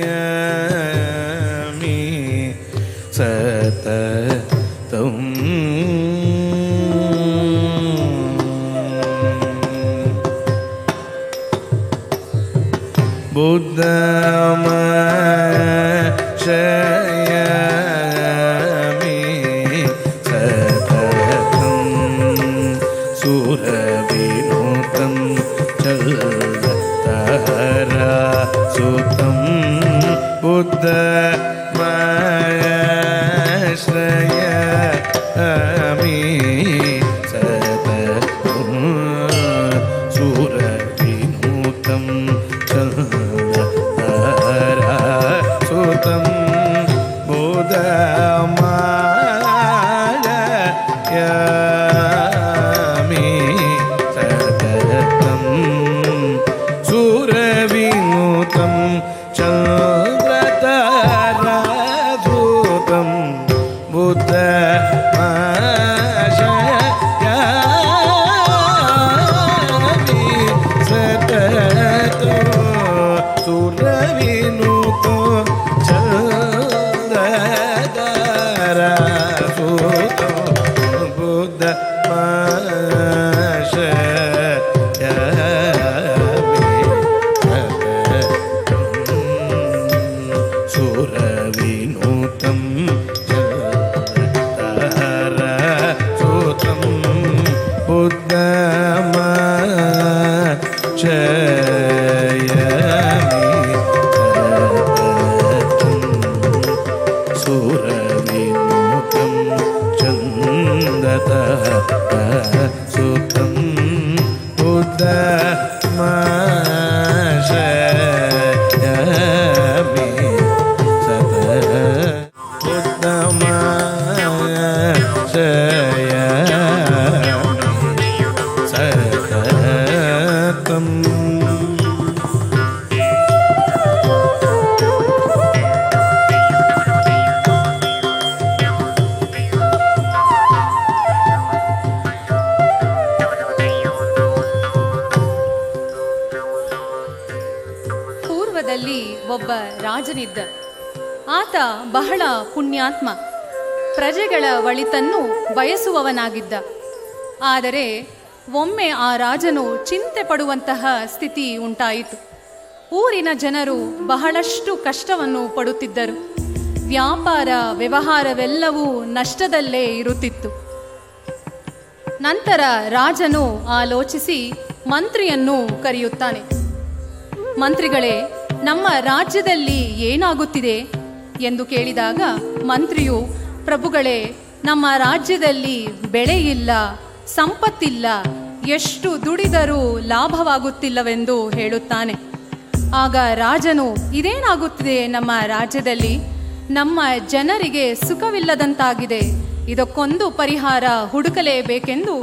बुद्धमशयामि सततं बुद्धमशयामि सततं सुरविनुतं चलतरासुतं बुद्धमशयामि सततं सुरविनुतं चलतरासुतं बुद्धमशयामि सततं सुरविनुतं चलतरासुतं बुद्धमशयामि सततं सुरविनुतं चलतरासुतं बुद्धमशयामि सुरविनुतं चलतरासुतं बुद्धमशयामि सततं सुरविनुतं चलतरासुतं बुद्धमशयामि सततं ಪೂರ್ವದಲ್ಲಿ ಒಬ್ಬ ರಾಜನಿದ್ದ. ಆತ ಬಹಳ ಪುಣ್ಯಾತ್ಮ, ಪ್ರಜೆಗಳ ಒಳಿತನ್ನು ಬಯಸುವವನಾಗಿದ್ದ. ಆದರೆ ಒಮ್ಮೆ ಆ ರಾಜನು ಚಿಂತೆ ಪಡುವಂತಹ ಸ್ಥಿತಿ ಉಂಟಾಯಿತು. ಊರಿನ ಜನರು ಬಹಳಷ್ಟು ಕಷ್ಟವನ್ನು ಪಡುತ್ತಿದ್ದರು. ವ್ಯಾಪಾರ ವ್ಯವಹಾರವೆಲ್ಲವೂ ನಷ್ಟದಲ್ಲೇ ಇರುತ್ತಿತ್ತು. ನಂತರ ರಾಜನು ಆಲೋಚಿಸಿ ಮಂತ್ರಿಯನ್ನು ಕರೆಯುತ್ತಾನೆ. ಮಂತ್ರಿಗಳೇ, ನಮ್ಮ ರಾಜ್ಯದಲ್ಲಿ ಏನಾಗುತ್ತಿದೆ ಎಂದು ಕೇಳಿದಾಗ ಮಂತ್ರಿಯು, ಪ್ರಭುಗಳೇ, ನಮ್ಮ ರಾಜ್ಯದಲ್ಲಿ ಬೆಳೆ ಇಲ್ಲ, ಸಂಪತ್ತಿಲ್ಲ, ಎಷ್ಟು ದುಡಿದರೂ ಲಾಭವಾಗುತ್ತಿಲ್ಲವೆಂದು ಹೇಳುತ್ತಾನೆ. ಆಗ ರಾಜನು, ಇದೇನಾಗುತ್ತಿದೆ ನಮ್ಮ ರಾಜ್ಯದಲ್ಲಿ? ನಮ್ಮ ಜನರಿಗೆ ಸುಖವಿಲ್ಲದಂತಾಗಿದೆ, ಇದಕ್ಕೊಂದು ಪರಿಹಾರ ಹುಡುಕಲೇಬೇಕೆಂದು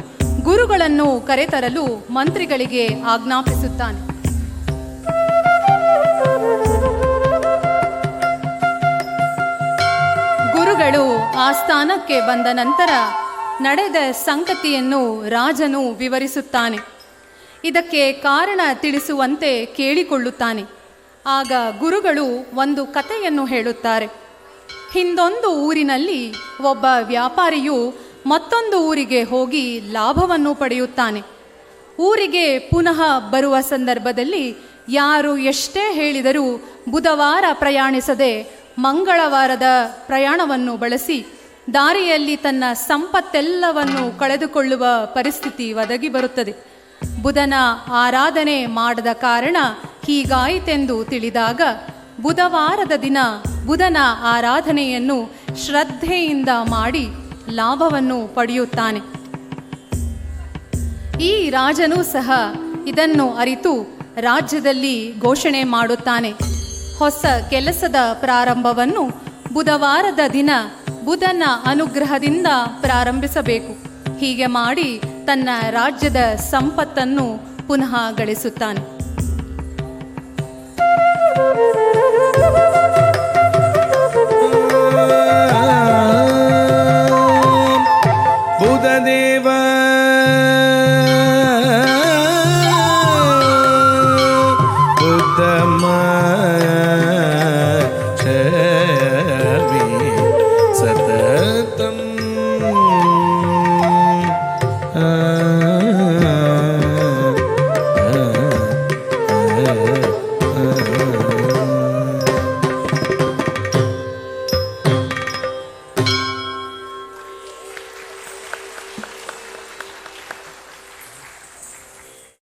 ಗುರುಗಳನ್ನು ಕರೆತರಲು ಮಂತ್ರಿಗಳಿಗೆ ಆಜ್ಞಾಪಿಸುತ್ತಾನೆ. ಗುರುಗಳು ಆಸ್ಥಾನಕ್ಕೆ ಬಂದ ನಂತರ ನಡೆದ ಸಂಗತಿಯನ್ನು ರಾಜನು ವಿವರಿಸುತ್ತಾನೆ. ಇದಕ್ಕೆ ಕಾರಣ ತಿಳಿಸುವಂತೆ ಕೇಳಿಕೊಳ್ಳುತ್ತಾನೆ. ಆಗ ಗುರುಗಳು ಒಂದು ಕಥೆಯನ್ನು ಹೇಳುತ್ತಾರೆ. ಹಿಂದೊಂದು ಊರಿನಲ್ಲಿ ಒಬ್ಬ ವ್ಯಾಪಾರಿಯು ಮತ್ತೊಂದು ಊರಿಗೆ ಹೋಗಿ ಲಾಭವನ್ನು ಪಡೆಯುತ್ತಾನೆ. ಊರಿಗೆ ಪುನಃ ಬರುವ ಸಂದರ್ಭದಲ್ಲಿ ಯಾರು ಎಷ್ಟೇ ಹೇಳಿದರೂ ಬುಧವಾರ ಪ್ರಯಾಣಿಸದೆ ಮಂಗಳವಾರದ ಪ್ರಯಾಣವನ್ನು ಬಳಸಿ ದಾರಿಯಲ್ಲಿ ತನ್ನ ಸಂಪತ್ತೆಲ್ಲವನ್ನು ಕಳೆದುಕೊಳ್ಳುವ ಪರಿಸ್ಥಿತಿ ಒದಗಿ ಬರುತ್ತದೆ. ಬುಧನ ಆರಾಧನೆ ಮಾಡದ ಕಾರಣ ಹೀಗಾಯಿತೆಂದು ತಿಳಿದಾಗ ಬುಧವಾರದ ದಿನ ಬುಧನ ಆರಾಧನೆಯನ್ನು ಶ್ರದ್ಧೆಯಿಂದ ಮಾಡಿ ಲಾಭವನ್ನು ಪಡೆಯುತ್ತಾನೆ. ಈ ರಾಜನೂ ಸಹ ಇದನ್ನು ಅರಿತು ರಾಜ್ಯದಲ್ಲಿ ಘೋಷಣೆ ಮಾಡುತ್ತಾನೆ. ಹೊಸ ಕೆಲಸದ ಪ್ರಾರಂಭವನ್ನು ಬುಧವಾರದ ದಿನ ಬುಧನ ಅನುಗ್ರಹದಿಂದ ಪ್ರಾರಂಭಿಸಬೇಕು. ಹೀಗೆ ಮಾಡಿ ತನ್ನ ರಾಜ್ಯದ ಸಂಪತ್ತನ್ನು ಪುನಃ ಗಳಿಸುತ್ತಾನೆ. ಬುಧದೇವ ಸರಿಗಮ